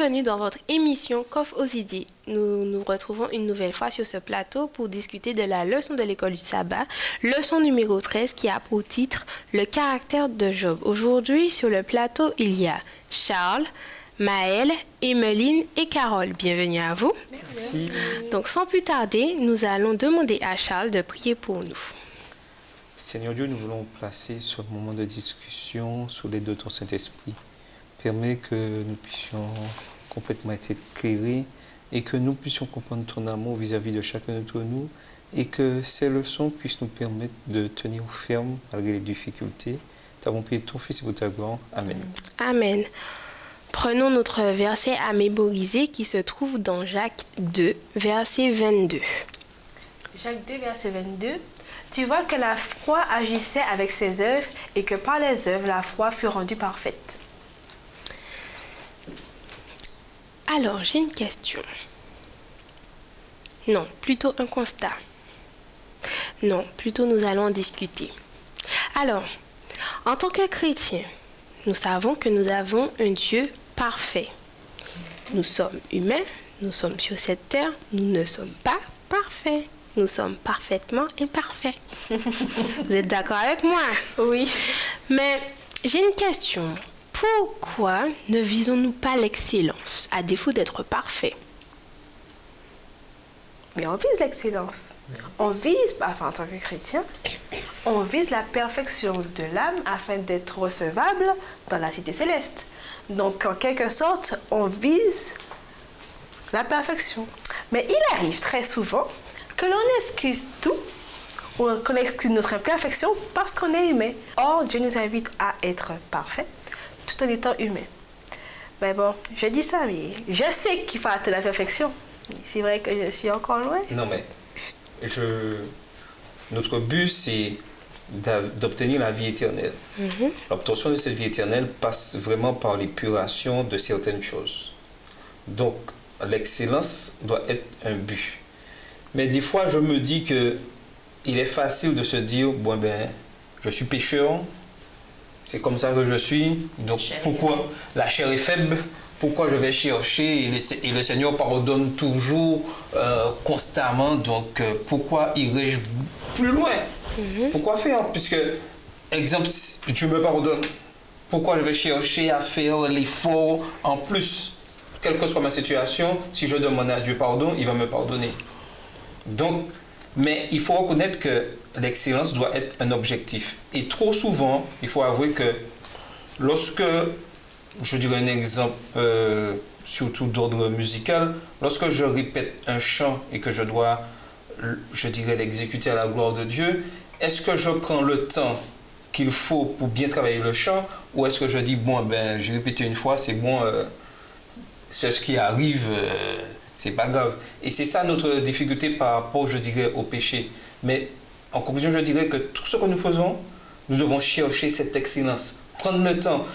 bienvenue dans votre émission Coff aux idées. Nous nous retrouvons une nouvelle fois sur ce plateau pour discuter de la leçon de l'école du sabbat, leçon numéro 13 qui a pour titre Le caractère de Job. Aujourd'hui, sur le plateau, il y a Charles, Maëlle, Emeline et Carole. Bienvenue à vous. Merci. Donc, sans plus tarder, nous allons demander à Charles de prier pour nous. Seigneur Dieu, nous voulons placer ce moment de discussion sous l'aide de ton Saint-Esprit. Permets que nous puissions complètement être éclairés et que nous puissions comprendre ton amour vis-à-vis de chacun d'entre nous et que ces leçons puissent nous permettre de tenir ferme malgré les difficultés. T'avons prié ton Fils et pour ta gloire. Amen. Amen. Prenons notre verset à mémoriser qui se trouve dans Jacques 2, verset 22. Jacques 2, verset 22. Tu vois que la foi agissait avec ses œuvres et que par les œuvres, la foi fut rendue parfaite. Alors, j'ai une question. Non, plutôt un constat. Non, plutôt nous allons discuter. Alors, en tant que chrétiens, nous savons que nous avons un Dieu parfait. Nous sommes humains, nous sommes sur cette terre, nous ne sommes pas parfaits. Nous sommes parfaitement imparfaits. Vous êtes d'accord avec moi? Oui. Mais j'ai une question. Pourquoi ne visons-nous pas l'excellence, à défaut d'être parfaits? Mais on vise l'excellence. On vise, en tant que chrétien, on vise la perfection de l'âme afin d'être recevable dans la cité céleste. Donc, en quelque sorte, on vise la perfection. Mais il arrive très souvent que l'on excuse tout, ou qu'on excuse notre imperfection parce qu'on est humain. Or, Dieu nous invite à être parfait tout en étant humain. Mais bon, je dis ça, mais je sais qu'il faut atteindre la perfection. C'est vrai que je suis encore loin. Non, mais notre but, c'est d'obtenir la vie éternelle. L'obtention de cette vie éternelle passe vraiment par l'épuration de certaines choses. Donc, l'excellence doit être un but. Mais des fois, je me dis que il est facile de se dire, bon ben, je suis pécheur, c'est comme ça que je suis, donc pourquoi la chair est faible, pourquoi je vais chercher et le Seigneur pardonne toujours, constamment, donc pourquoi irais-je plus loin? Pourquoi faire? Puisque, exemple, Dieu me pardonne, pourquoi je vais chercher à faire l'effort en plus? Quelle que soit ma situation, si je demande à Dieu pardon, il va me pardonner. Donc, mais il faut reconnaître que l'excellence doit être un objectif. Et trop souvent, il faut avouer que lorsque, je dirais un exemple, surtout d'ordre musical, lorsque je répète un chant et que je dois, je dirais, l'exécuter à la gloire de Dieu, est-ce que je prends le temps qu'il faut pour bien travailler le chant, ou est-ce que je dis, bon, ben, j'ai répété une fois, c'est bon, c'est ce qui arrive, c'est pas grave. Et c'est ça notre difficulté par rapport, je dirais, au péché. Mais en conclusion, je dirais que tout ce que nous faisons, nous devons chercher cette excellence. Prendre le temps.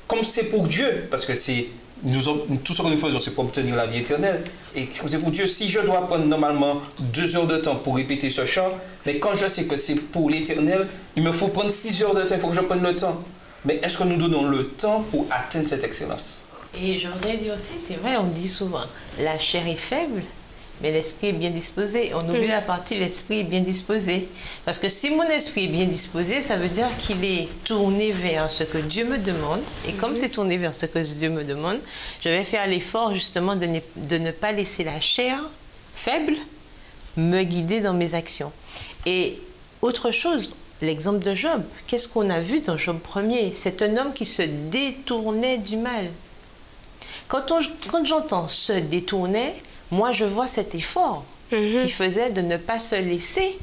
Comme c'est pour Dieu, parce que tout ce que nous faisons, c'est pour obtenir la vie éternelle. Et comme c'est pour Dieu, si je dois prendre normalement 2 heures de temps pour répéter ce chant, mais quand je sais que c'est pour l'éternel, il me faut prendre 6 heures de temps, il faut que je prenne le temps. Mais est-ce que nous donnons le temps pour atteindre cette excellence? Et je voudrais dire aussi, c'est vrai, on dit souvent, la chair est faible, mais l'esprit est bien disposé. On oublie la partie, l'esprit est bien disposé. Parce que si mon esprit est bien disposé, ça veut dire qu'il est tourné vers ce que Dieu me demande. Et comme c'est tourné vers ce que Dieu me demande, je vais faire l'effort justement de ne pas laisser la chair faible me guider dans mes actions. Et autre chose, l'exemple de Job. Qu'est-ce qu'on a vu dans Job 1er? C'est un homme qui se détournait du mal. Quand j'entends se détourner, moi je vois cet effort qu'il faisait de ne pas se laisser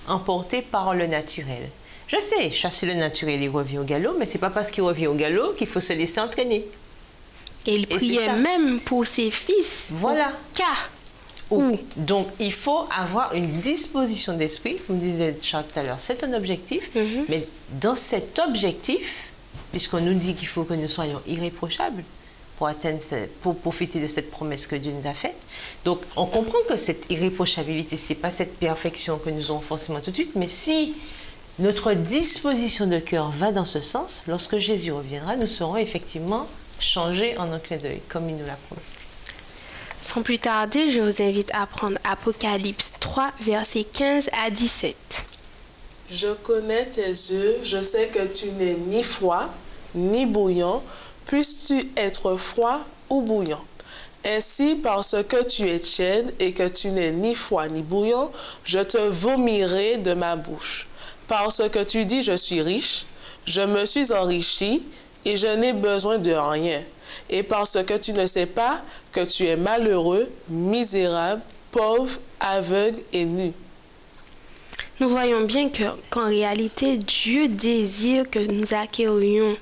emporter par le naturel. Je sais, chasser le naturel, il revient au galop, mais c'est pas parce qu'il revient au galop qu'il faut se laisser entraîner. Et il priait même pour ses fils. Voilà. Où? Donc il faut avoir une disposition d'esprit, comme disait Charles tout à l'heure, c'est un objectif, mais dans cet objectif, puisqu'on nous dit qu'il faut que nous soyons irréprochables, pour profiter de cette promesse que Dieu nous a faite. Donc, on comprend que cette irréprochabilité, ce n'est pas cette perfection que nous aurons forcément tout de suite, mais si notre disposition de cœur va dans ce sens, lorsque Jésus reviendra, nous serons effectivement changer en un clin d'œil, comme il nous l'a promis. Sans plus tarder, je vous invite à prendre Apocalypse 3, versets 15 à 17. Je connais tes œuvres, je sais que tu n'es ni froid, ni bouillant. Puisses-tu être froid ou bouillant? Ainsi, parce que tu es tiède et que tu n'es ni froid ni bouillant, je te vomirai de ma bouche. Parce que tu dis, je suis riche, je me suis enrichi et je n'ai besoin de rien. Et parce que tu ne sais pas que tu es malheureux, misérable, pauvre, aveugle et nu. Nous voyons bien qu'en réalité, Dieu désire que nous acquérions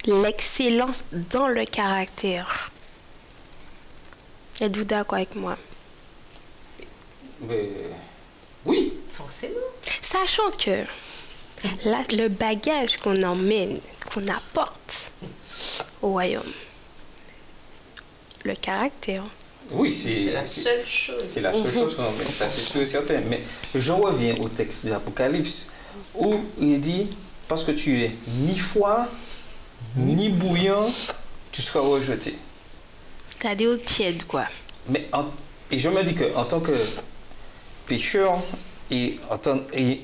l'excellence dans le caractère. Êtes-vous d'accord avec moi? Oui. Forcément. Sachant que là, le bagage qu'on emmène, qu'on apporte au royaume, le caractère. Oui, C'est la seule chose. C'est la seule chose qu'on emmène, ça c'est sûr et certain. Mais je reviens au texte de l'Apocalypse où il dit, parce que tu es ni froid, ni bouillant, tu seras rejeté. C'est-à-dire tiède, quoi. Mais et je me dis qu'en tant que pécheur et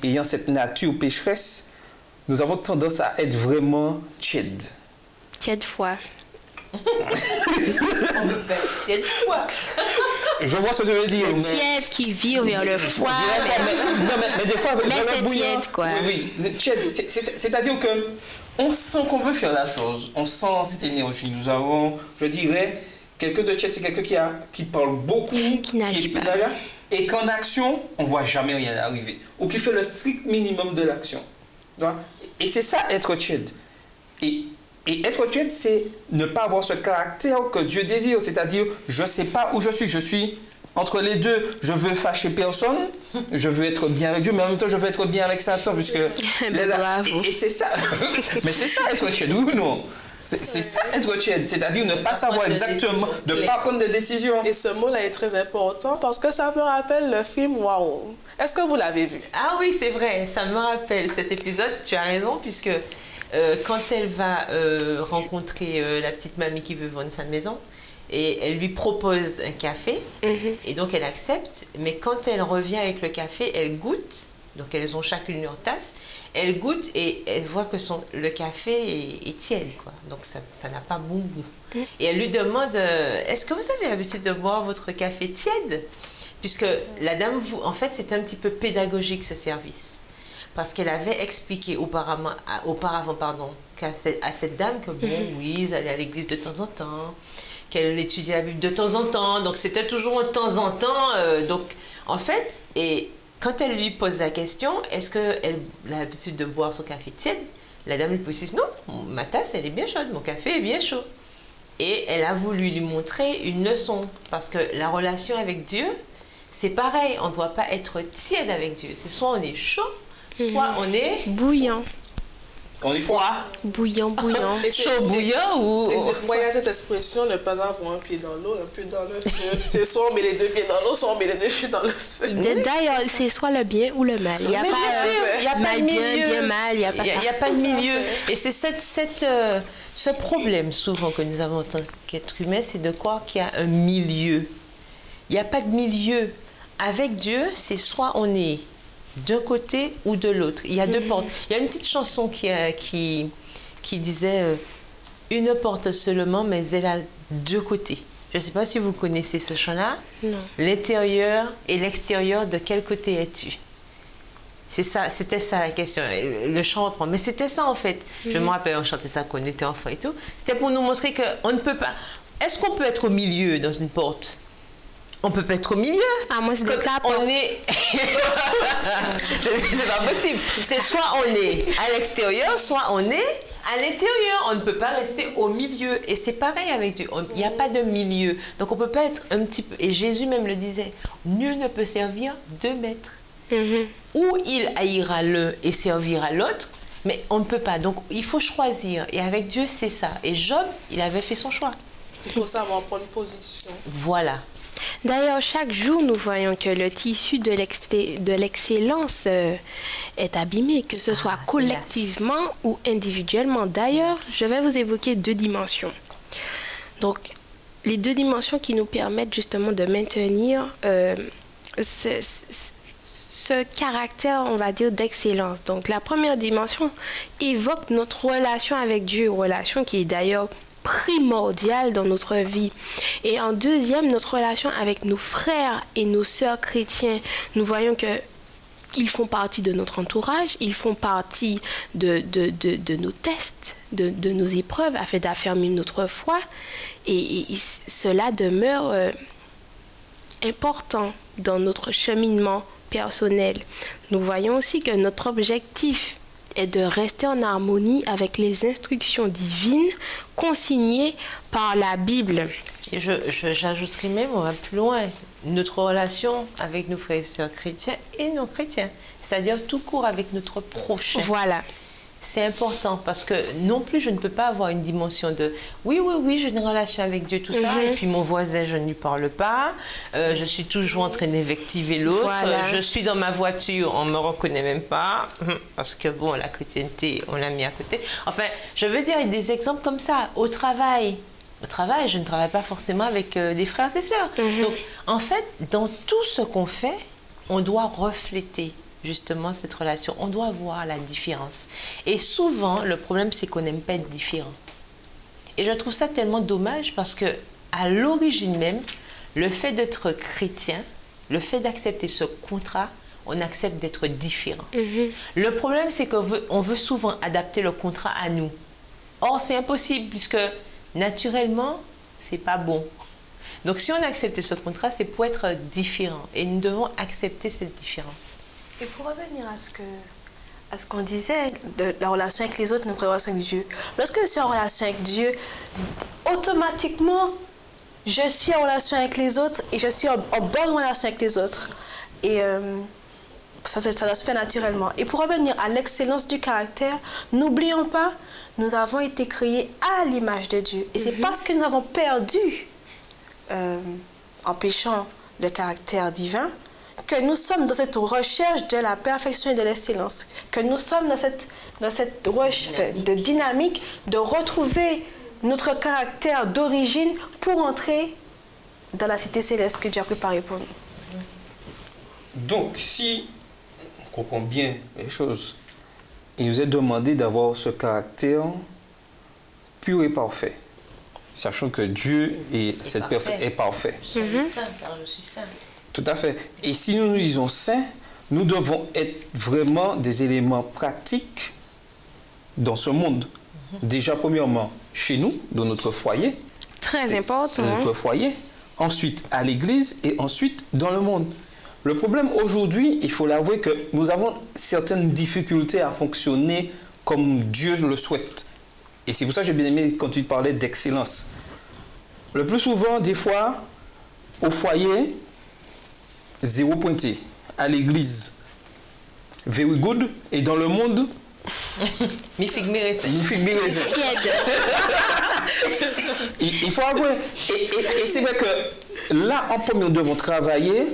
ayant cette nature pécheresse, nous avons tendance à être vraiment tiède. Tiède foi. On peut pas être tiède foi. Je vois ce que tu veux dire. Tiède qui vire vers le foie. Mais des fois, Mais c'est tiède, quoi. Oui, tiède. C'est-à-dire que on sent qu'on veut faire la chose. On sent cette énergie. Nous avons, je dirais, quelqu'un de tiède, c'est quelqu'un qui parle beaucoup, qui n'agit pas. Et qu'en action, on ne voit jamais rien arriver. Ou qui fait le strict minimum de l'action. Et c'est ça, être tiède. Et être tiède, c'est ne pas avoir ce caractère que Dieu désire. C'est-à-dire, je ne sais pas où je suis entre les deux. Je veux fâcher personne, je veux être bien avec Dieu, mais en même temps, je veux être bien avec Satan. Puisque et c'est ça. Mais c'est ça, être tiède, oui ou non? C'est ça, être tiède, c'est-à-dire ne pas savoir exactement, de ne pas prendre de décision. Et ce mot-là est très important parce que ça me rappelle le film Wow. Est-ce que vous l'avez vu? Ah oui, c'est vrai, ça me rappelle cet épisode, tu as raison, puisque quand elle va rencontrer la petite mamie qui veut vendre sa maison, et elle lui propose un café, et donc elle accepte, mais quand elle revient avec le café, elle goûte, donc elles ont chacune leur tasse, elle goûte et elle voit que le café est tiède, quoi. Donc ça n'a pas bon goût. Et elle lui demande, est-ce que vous avez l'habitude de boire votre café tiède? Puisque la dame, en fait, c'est un petit peu pédagogique ce service. Parce qu'elle avait expliqué auparavant à cette dame que bon, oui, elle allait à l'église de temps en temps, qu'elle étudiait la Bible de temps en temps, donc c'était toujours de temps en temps. Donc, en fait, et quand elle lui pose la question, est-ce qu'elle a l'habitude de boire son café tiède? La dame lui précise, non, ma tasse, elle est bien chaude, mon café est bien chaud. Et elle a voulu lui montrer une leçon, parce que la relation avec Dieu, c'est pareil, on ne doit pas être tiède avec Dieu. C'est soit on est chaud, soit on est bouillant. On est froid. Bouillant. Chaud bouillant ou... Et c'est pourquoi il y a cette expression, ne pas avoir un pied dans l'eau, un pied dans le feu. C'est soit on met les deux pieds dans l'eau, soit on met les deux pieds dans le feu. D'ailleurs, c'est soit le bien ou le mal. Il n'y a pas de milieu. Bien mal, il n'y a pas a pas de milieu. Et c'est ce problème souvent que nous avons en tant qu'être humain, c'est de croire qu'il y a un milieu. Il n'y a pas de milieu. Avec Dieu, c'est soit on est d'un côté ou de l'autre. Il y a deux portes. Il y a une petite chanson qui disait une porte seulement, mais elle a deux côtés. Je ne sais pas si vous connaissez ce chant-là. L'intérieur et l'extérieur, de quel côté es-tu? C'était ça la question. Le chant reprend. Mais c'était ça en fait. Je me rappelle, on chantait ça quand on était enfant et tout. C'était pour nous montrer qu'on ne peut pas. Est-ce qu'on peut être au milieu dans une porte? On peut pas être au milieu. Ah, moi, c'est on est... c'est pas possible. C'est soit on est à l'extérieur, soit on est à l'intérieur. On ne peut pas rester au milieu. Et c'est pareil avec Dieu. Il n'y a pas de milieu. Donc, on peut pas être un petit peu... Et Jésus même le disait, nul ne peut servir deux maîtres. Ou il haïra l'un et servira l'autre, mais on ne peut pas. Donc, il faut choisir. Et avec Dieu, c'est ça. Et Job, il avait fait son choix. Il faut savoir prendre position. Voilà. D'ailleurs, chaque jour, nous voyons que le tissu de l'excellence est abîmé, que ce soit collectivement ou individuellement. D'ailleurs, je vais vous évoquer 2 dimensions. Donc, les 2 dimensions qui nous permettent justement de maintenir ce caractère, on va dire, d'excellence. Donc, la première dimension évoque notre relation avec Dieu, relation qui est d'ailleurs primordiale dans notre vie. Et en deuxième, notre relation avec nos frères et nos sœurs chrétiens. Nous voyons que ils font partie de notre entourage, ils font partie de nos tests, de nos épreuves, afin d'affermir notre foi. Et cela demeure important dans notre cheminement personnel. Nous voyons aussi que notre objectif est de rester en harmonie avec les instructions divines consignées par la Bible. Et j'ajouterais même, on va plus loin, notre relation avec nos frères et sœurs chrétiens et non chrétiens, c'est-à-dire tout court avec notre prochain. Voilà. C'est important parce que non plus je ne peux pas avoir une dimension de oui, j'ai une relation avec Dieu, tout ça, et puis mon voisin, je ne lui parle pas, je suis toujours en train d'invectiver l'autre, voilà. Je suis dans ma voiture, on ne me reconnaît même pas, parce que bon, la chrétienté, on l'a mis à côté. Enfin, je veux dire, il y a des exemples comme ça, au travail. Au travail, je ne travaille pas forcément avec des frères et sœurs. Donc, en fait, dans tout ce qu'on fait, on doit refléter justement cette relation. On doit voir la différence. Et souvent, le problème, c'est qu'on n'aime pas être différent. Et je trouve ça tellement dommage parce que à l'origine même, le fait d'être chrétien, le fait d'accepter ce contrat, on accepte d'être différent. Le problème, c'est qu'on veut souvent adapter le contrat à nous. Or, c'est impossible puisque naturellement, c'est pas bon. Donc, si on a accepté ce contrat, c'est pour être différent. Et nous devons accepter cette différence. Et pour revenir à ce qu'on disait de la relation avec les autres, notre relation avec Dieu. Lorsque je suis en relation avec Dieu, automatiquement, je suis en relation avec les autres et je suis en bonne relation avec les autres. Et ça se fait naturellement. Et pour revenir à l'excellence du caractère, n'oublions pas, nous avons été créés à l'image de Dieu. Et c'est parce que nous avons perdu, en péchant le caractère divin, que nous sommes dans cette recherche de la perfection et de l'excellence, que nous sommes dans cette recherche de dynamique, de retrouver notre caractère d'origine pour entrer dans la cité céleste que Dieu a préparée pour nous. Donc, si on comprend bien les choses, il nous est demandé d'avoir ce caractère pur et parfait, sachant que Dieu est parfait. Je suis saint, car je suis saint. Tout à fait. Et si nous disons saint, nous devons être vraiment des éléments pratiques dans ce monde. Déjà, premièrement, chez nous, dans notre foyer. Très important. Dans notre foyer. Ensuite, à l'église et ensuite, dans le monde. Le problème aujourd'hui, il faut l'avouer que nous avons certaines difficultés à fonctionner comme Dieu le souhaite. Et c'est pour ça que j'ai bien aimé quand tu parlais d'excellence. Le plus souvent, des fois, au foyer, 0 pointé. À l'église, very good. Et dans le monde, mi figue mi raisin. Il faut avouer. Et c'est vrai que là, en premier, nous devons travailler,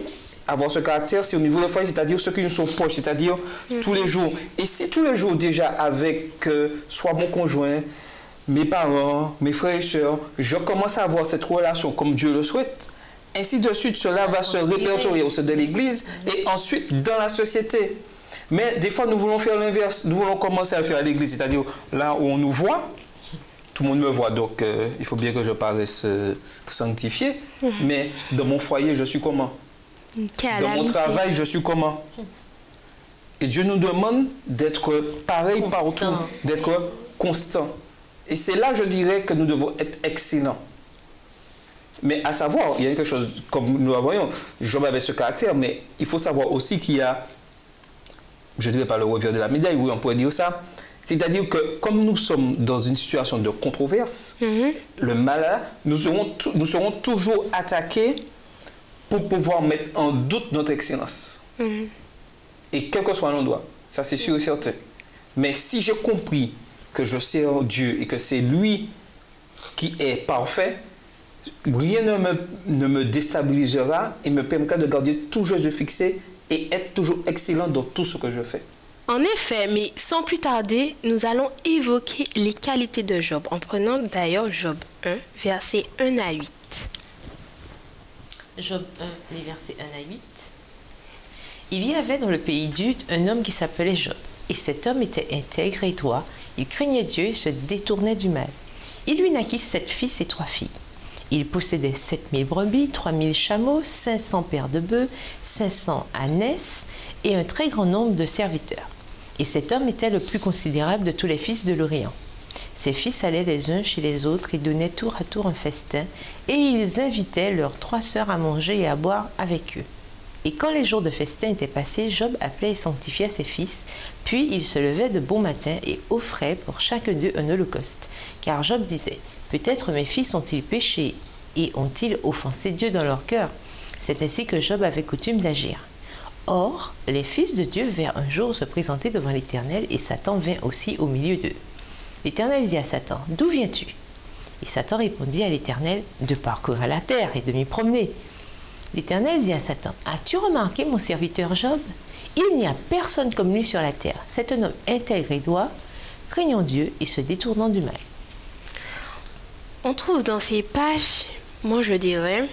avoir ce caractère, c'est au niveau de foyer, c'est-à-dire ceux qui nous sont proches, c'est-à-dire tous les jours. Et c'est tous les jours déjà avec soit mon conjoint, mes parents, mes frères et sœurs, je commence à avoir cette relation comme Dieu le souhaite. Ainsi de suite, cela va se répertorier au sein de l'Église et ensuite dans la société. Mais des fois, nous voulons faire l'inverse. Nous voulons commencer à faire à l'Église, c'est-à-dire là où on nous voit, tout le monde me voit, donc il faut bien que je paraisse sanctifié. Mais dans mon foyer, je suis comment? Dans mon travail, je suis comment? Et Dieu nous demande d'être pareil partout, d'être constant. Et c'est là, je dirais, que nous devons être excellents. Mais à savoir, il y a quelque chose, comme nous le voyons, Job avait ce caractère, mais il faut savoir aussi qu'il y a, je ne dirais pas le revers de la médaille, oui, on pourrait dire ça, c'est-à-dire que comme nous sommes dans une situation de controverse, le malin, nous serons toujours attaqués pour pouvoir mettre en doute notre excellence. Et quel que soit l'endroit, ça c'est sûr et certain. Mais si j'ai compris que je sers Dieu et que c'est lui qui est parfait, rien ne me déstabilisera et me permettra de garder toujours les yeux fixés et être toujours excellent dans tout ce que je fais. En effet, mais sans plus tarder, nous allons évoquer les qualités de Job, en prenant d'ailleurs Job 1, versets 1 à 8. Job 1, les versets 1 à 8. Il y avait dans le pays d'Ud un homme qui s'appelait Job. Et cet homme était intègre et droit. Il craignait Dieu et se détournait du mal. Il lui naquit 7 fils et 3 filles. Il possédait 7000 brebis, 3000 chameaux, 500 paires de bœufs, 500 ânesses et un très grand nombre de serviteurs. Et cet homme était le plus considérable de tous les fils de l'Orient. Ses fils allaient les uns chez les autres et donnaient tour à tour un festin, et ils invitaient leurs 3 sœurs à manger et à boire avec eux. Et quand les jours de festin étaient passés, Job appelait et sanctifiait ses fils, puis il se levait de bon matin et offrait pour chacun d'eux un holocauste. Car Job disait, « Peut-être mes fils ont-ils péché et ont-ils offensé Dieu dans leur cœur ?» C'est ainsi que Job avait coutume d'agir. Or, les fils de Dieu vinrent un jour se présenter devant l'Éternel, et Satan vint aussi au milieu d'eux. L'Éternel dit à Satan, « D'où viens-tu » Et Satan répondit à l'Éternel, « De parcourir la terre et de m'y promener. » L'Éternel dit à Satan, « As-tu remarqué mon serviteur Job? Il n'y a personne comme lui sur la terre. C'est un homme intègre et droit, craignant Dieu et se détournant du mal. » On trouve dans ces pages, moi je dirais,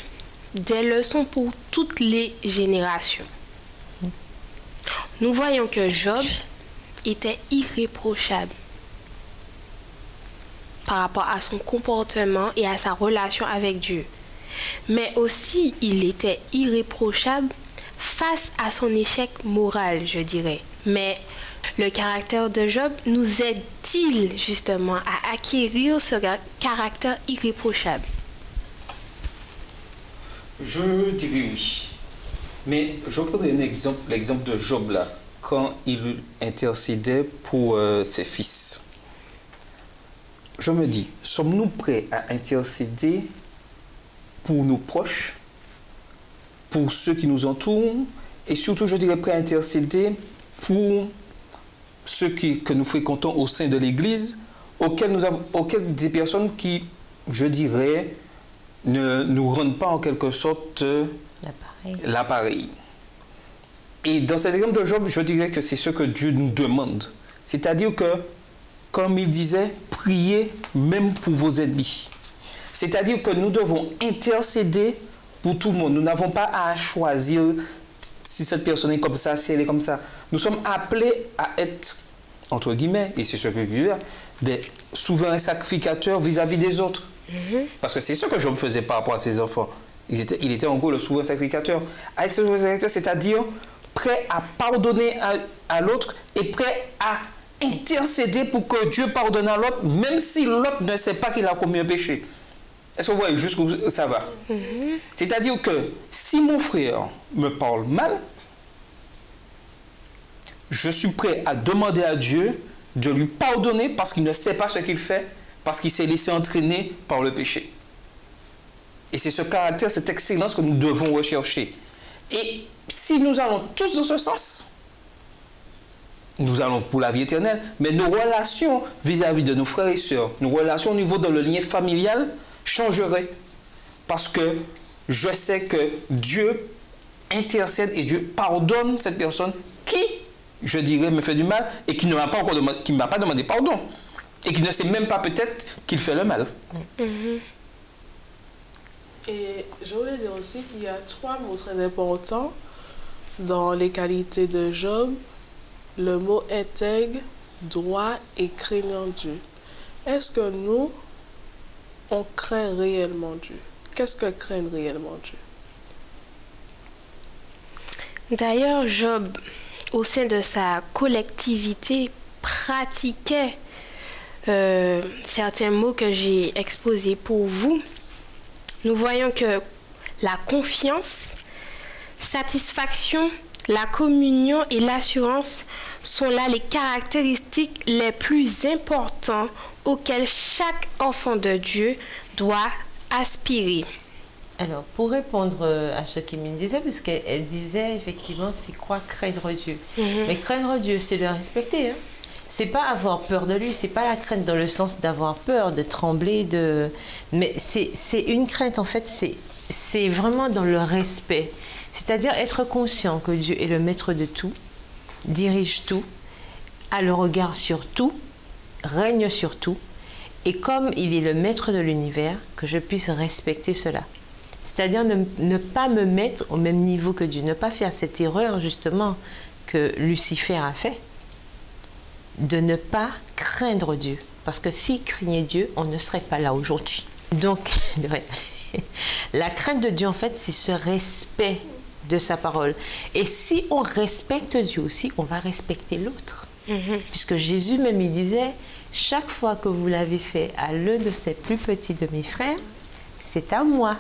des leçons pour toutes les générations. Nous voyons que Job était irréprochable par rapport à son comportement et à sa relation avec Dieu. Mais aussi, il était irréprochable face à son échec moral, je dirais. Mais le caractère de Job nous aide-t-il justement à acquérir ce caractère irréprochable? Je dirais oui. Mais je prendrai l'exemple de Job là, quand il intercédait pour ses fils. Je me dis, sommes-nous prêts à intercéder pour nos proches, pour ceux qui nous entourent, et surtout, je dirais, prêts à intercéder pour ceux que nous fréquentons au sein de l'Église, auxquels des personnes qui, je dirais, ne nous rendent pas en quelque sorte l'appareil. Et dans cet exemple de Job, je dirais que c'est ce que Dieu nous demande. C'est-à-dire que, comme il disait, priez même pour vos ennemis. C'est-à-dire que nous devons intercéder pour tout le monde. Nous n'avons pas à choisir si cette personne est comme ça, si elle est comme ça. Nous sommes appelés à être, entre guillemets, et c'est ce que je veux dire, des souverains sacrificateurs vis-à-vis des autres. Parce que c'est ce que Job faisait par rapport à ses enfants. Il était en gros le souverain sacrificateur. À être souverain sacrificateur, c'est-à-dire prêt à pardonner à l'autre et prêt à intercéder pour que Dieu pardonne à l'autre, même si l'autre ne sait pas qu'il a commis un péché. Est-ce que vous voyez jusqu'où ça va? C'est-à-dire que si mon frère me parle mal, je suis prêt à demander à Dieu de lui pardonner parce qu'il ne sait pas ce qu'il fait, parce qu'il s'est laissé entraîner par le péché. Et c'est ce caractère, cette excellence que nous devons rechercher. Et si nous allons tous dans ce sens, nous allons pour la vie éternelle, mais nos relations vis-à-vis de nos frères et sœurs, nos relations au niveau de le lien familial changeraient. Parce que je sais que Dieu intercède et Dieu pardonne cette personne qui, je dirais, me fait du mal et qui ne m'a pas encore demandé, qui ne m'a pas demandé pardon. Et qui ne sait même pas peut-être qu'il fait le mal. Et je voulais dire aussi qu'il y a 3 mots très importants dans les qualités de Job. Le mot intègre, droit et craignant Dieu. Est-ce que nous, on craint réellement Dieu? Qu'est-ce que craint réellement Dieu? D'ailleurs, Job, au sein de sa collectivité, pratiquait certains mots que j'ai exposés pour vous. Nous voyons que la confiance, satisfaction, la communion et l'assurance sont là les caractéristiques les plus importantes auxquelles chaque enfant de Dieu doit aspirer. Alors, pour répondre à ce qu'Émile disait, parce qu'elle disait effectivement c'est quoi craindre Dieu. Mais craindre Dieu, c'est le respecter. c'est pas avoir peur de lui, c'est pas la crainte dans le sens d'avoir peur, de trembler, mais c'est une crainte, en fait, c'est vraiment dans le respect. C'est-à-dire être conscient que Dieu est le maître de tout, dirige tout, a le regard sur tout, règne sur tout, et comme il est le maître de l'univers, que je puisse respecter cela. C'est-à-dire ne pas me mettre au même niveau que Dieu, ne pas faire cette erreur justement que Lucifer a fait, de ne pas craindre Dieu. Parce que s'il craignait Dieu, on ne serait pas là aujourd'hui. Donc, la crainte de Dieu, en fait, c'est ce respect de sa parole. Et si on respecte Dieu aussi, on va respecter l'autre. Puisque Jésus même, il disait, chaque fois que vous l'avez fait à l'un de ces plus petits de mes frères, c'est à moi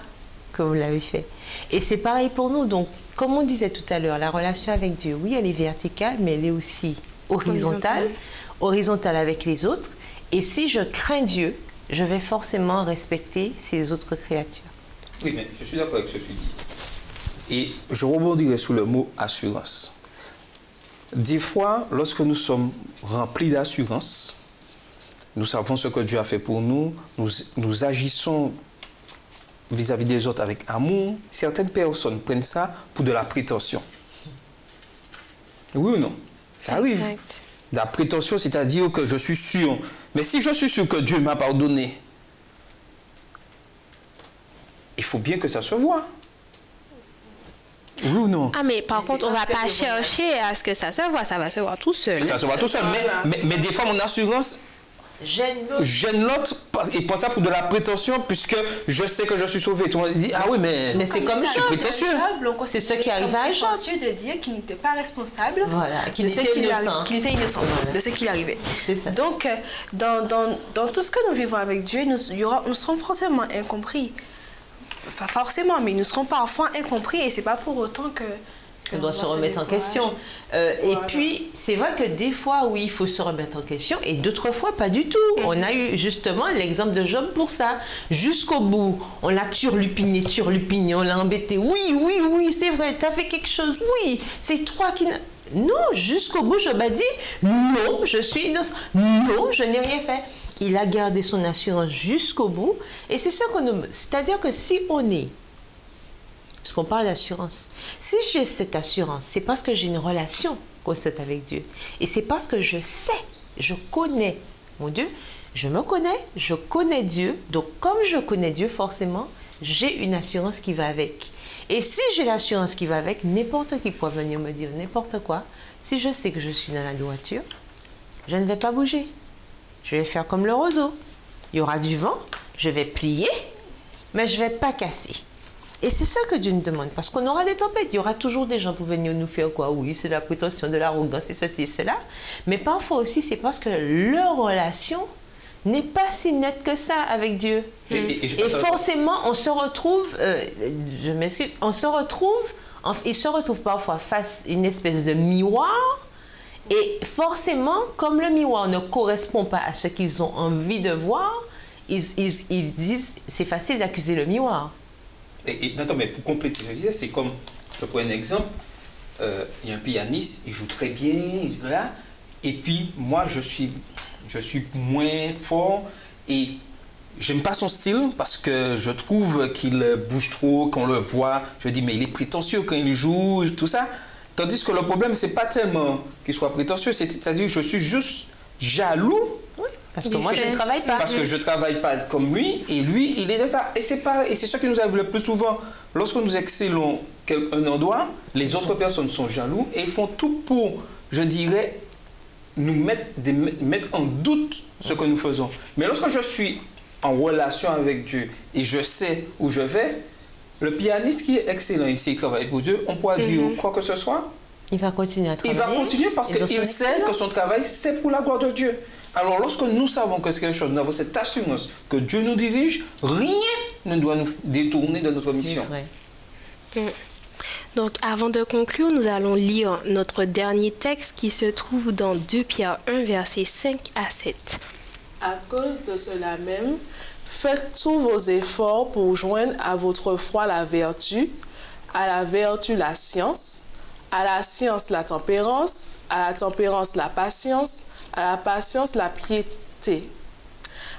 que vous l'avez fait. Et c'est pareil pour nous. Donc, comme on disait tout à l'heure, la relation avec Dieu, oui, elle est verticale, mais elle est aussi horizontale avec les autres. Et si je crains Dieu, je vais forcément respecter ces autres créatures. Oui, mais je suis d'accord avec ce que tu dis. Et je rebondirai sur le mot assurance. Des fois, lorsque nous sommes remplis d'assurance, nous savons ce que Dieu a fait pour nous, nous agissons vis-à-vis des autres avec amour. Certaines personnes prennent ça pour de la prétention. Oui ou non? Ça arrive. Exact. La prétention, c'est-à-dire que je suis sûr. Mais si je suis sûr que Dieu m'a pardonné, il faut bien que ça se voit. Oui ou non? Ah, mais par contre, on ne va pas chercher à ce que ça se voit. Ça va se voir tout seul. Ça se voit tout seul. Mais des fois, mon assurance gêne l'autre et prend ça pour de la prétention puisque je sais que je suis sauvé. Tout le monde dit, ah oui, mais c'est comme je suis prétentieux. C'est ce qui arrive à Job. de dire qu'il n'était pas responsable qu'il était innocent. Qu'il était innocent de ce qui arrivait. C'est ça. Donc, dans tout ce que nous vivons avec Dieu, nous serons forcément incompris. Enfin, forcément, mais nous serons parfois incompris et c'est pas pour autant que... On doit se remettre en question. Et puis, c'est vrai que des fois, oui, il faut se remettre en question et d'autres fois, pas du tout. On a eu justement l'exemple de Job pour ça. Jusqu'au bout, on l'a turlupiné, on l'a embêté. Oui, c'est vrai, tu as fait quelque chose. Oui, c'est toi qui... Non, jusqu'au bout, Job a dit, non, je suis innocent. Non, je n'ai rien fait. Il a gardé son assurance jusqu'au bout. Et c'est ça c'est-à-dire que si on est... Parce qu'on parle d'assurance. Si j'ai cette assurance, c'est parce que j'ai une relation constante avec Dieu. Et c'est parce que je sais, je connais mon Dieu, je me connais, je connais Dieu. Donc, comme je connais Dieu, forcément, j'ai une assurance qui va avec. Et si j'ai l'assurance qui va avec, n'importe qui peut venir me dire n'importe quoi. Si je sais que je suis dans la droiture, je ne vais pas bouger. Je vais faire comme le roseau. Il y aura du vent, je vais plier, mais je ne vais pas casser. Et c'est ça que Dieu nous demande, parce qu'on aura des tempêtes. Il y aura toujours des gens pour venir nous faire quoi? Oui, c'est de la prétention, de l'arrogance, c'est ceci et cela. Mais parfois aussi, c'est parce que leur relation n'est pas si nette que ça avec Dieu. Et forcément, on se retrouve, je m'excuse, ils se retrouvent parfois face à une espèce de miroir. Et forcément, comme le miroir ne correspond pas à ce qu'ils ont envie de voir, ils disent, c'est facile d'accuser le miroir. Non, mais pour compléter, c'est comme, je prends un exemple, il y a un pianiste, il joue très bien, là, et puis moi je suis moins fort et j'aime pas son style parce que je trouve qu'il bouge trop, qu'on le voit, je dis mais il est prétentieux quand il joue, tout ça, tandis que le problème c'est pas tellement qu'il soit prétentieux, c'est-à-dire que je suis juste jaloux. Parce que moi, je ne travaille pas. Parce que je ne travaille pas comme lui, et lui, il est de ça. Et c'est ce qui nous arrive le plus souvent. Lorsque nous excellons un endroit, les autres personnes sont jaloux et ils font tout pour, je dirais, nous mettre en doute ce que nous faisons. Mais lorsque je suis en relation avec Dieu et je sais où je vais, le pianiste qui est excellent ici, il travaille pour Dieu, on pourra dire quoi que ce soit. Il va continuer à travailler. Il va continuer parce qu'il sait que son travail, c'est pour la gloire de Dieu. Alors, lorsque nous savons que c'est quelque chose, nous avons cette assurance que Dieu nous dirige, rien ne doit nous détourner de notre mission. Donc, avant de conclure, nous allons lire notre dernier texte qui se trouve dans 2 Pierre 1, versets 5 à 7. À cause de cela même, faites tous vos efforts pour joindre à votre foi la vertu, à la vertu la science, à la science la tempérance, à la tempérance la patience, À la patience, la piété.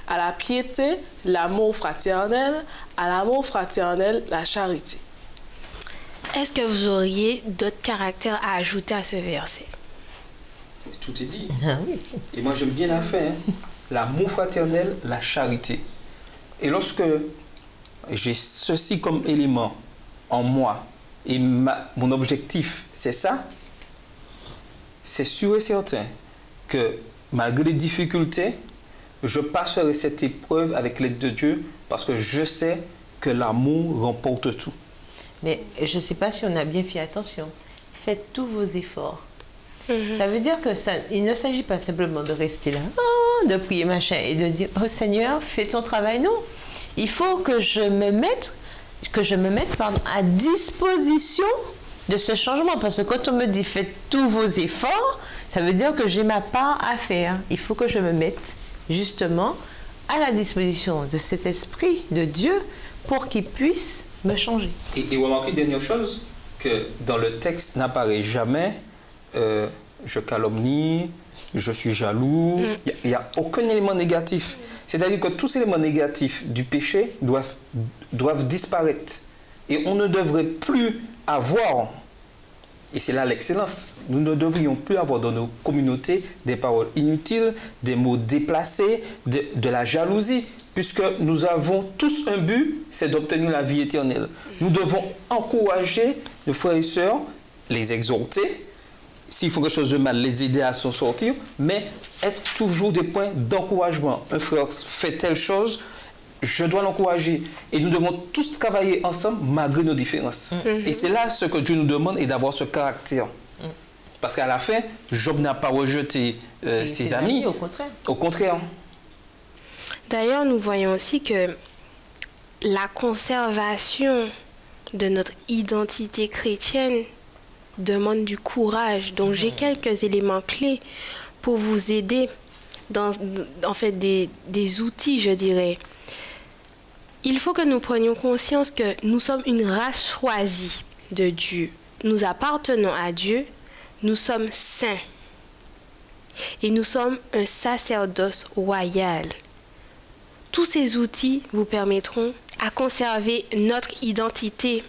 À la piété, l'amour fraternel. À l'amour fraternel, la charité. Est-ce que vous auriez d'autres caractères à ajouter à ce verset? Tout est dit. Ah oui. Et moi, j'aime bien la fin. Hein. L'amour fraternel, la charité. Et lorsque j'ai ceci comme élément en moi, et mon objectif, c'est ça, c'est sûr et certain que malgré les difficultés, je passerai cette épreuve avec l'aide de Dieu parce que je sais que l'amour remporte tout. Mais je ne sais pas si on a bien fait attention. Faites tous vos efforts. Ça veut dire que il ne s'agit pas simplement de rester là, de prier machin et de dire « Oh Seigneur, fais ton travail ». Non, il faut que je me mette, à disposition de ce changement. Parce que quand on me dit « Faites tous vos efforts », ça veut dire que j'ai ma part à faire. Il faut que je me mette justement à la disposition de cet esprit de Dieu pour qu'il puisse me changer. Et remarquez, dernière chose, que dans le texte n'apparaît jamais je calomnie, je suis jaloux. Il n'y a aucun élément négatif. C'est-à-dire que tous ces éléments négatifs du péché doivent disparaître. Et on ne devrait plus avoir, et c'est là l'excellence, nous ne devrions plus avoir dans nos communautés des paroles inutiles, des mots déplacés, de la jalousie, puisque nous avons tous un but, c'est d'obtenir la vie éternelle. Nous devons encourager nos frères et sœurs, les exhorter, s'ils font quelque chose de mal, les aider à s'en sortir, mais être toujours des points d'encouragement. Un frère fait telle chose, je dois l'encourager. Et nous devons tous travailler ensemble malgré nos différences. Et c'est là ce que Dieu nous demande, et d'avoir ce caractère. Parce qu'à la fin, Job n'a pas rejeté ses amis. Au contraire. Au contraire. D'ailleurs, nous voyons aussi que la conservation de notre identité chrétienne demande du courage. Donc, j'ai quelques éléments clés pour vous aider en fait, des outils, je dirais. Il faut que nous prenions conscience que nous sommes une race choisie de Dieu. Nous appartenons à Dieu. Nous sommes saints. Et nous sommes un sacerdoce royal. Tous ces outils vous permettront à conserver notre identité.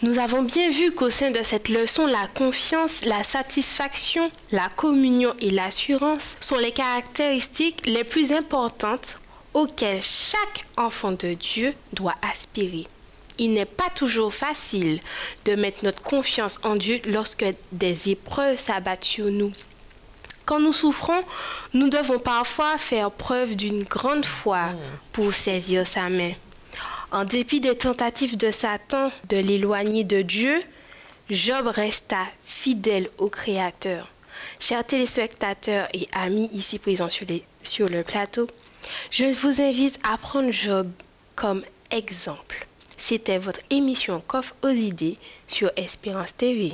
Nous avons bien vu qu'au sein de cette leçon, la confiance, la satisfaction, la communion et l'assurance sont les caractéristiques les plus importantes auxquelles chaque enfant de Dieu doit aspirer. Il n'est pas toujours facile de mettre notre confiance en Dieu lorsque des épreuves s'abattent sur nous. Quand nous souffrons, nous devons parfois faire preuve d'une grande foi pour saisir sa main. En dépit des tentatives de Satan de l'éloigner de Dieu, Job resta fidèle au Créateur. Chers téléspectateurs et amis ici présents sur le plateau, je vous invite à prendre Job comme exemple. C'était votre émission Coffre aux idées sur Espérance TV.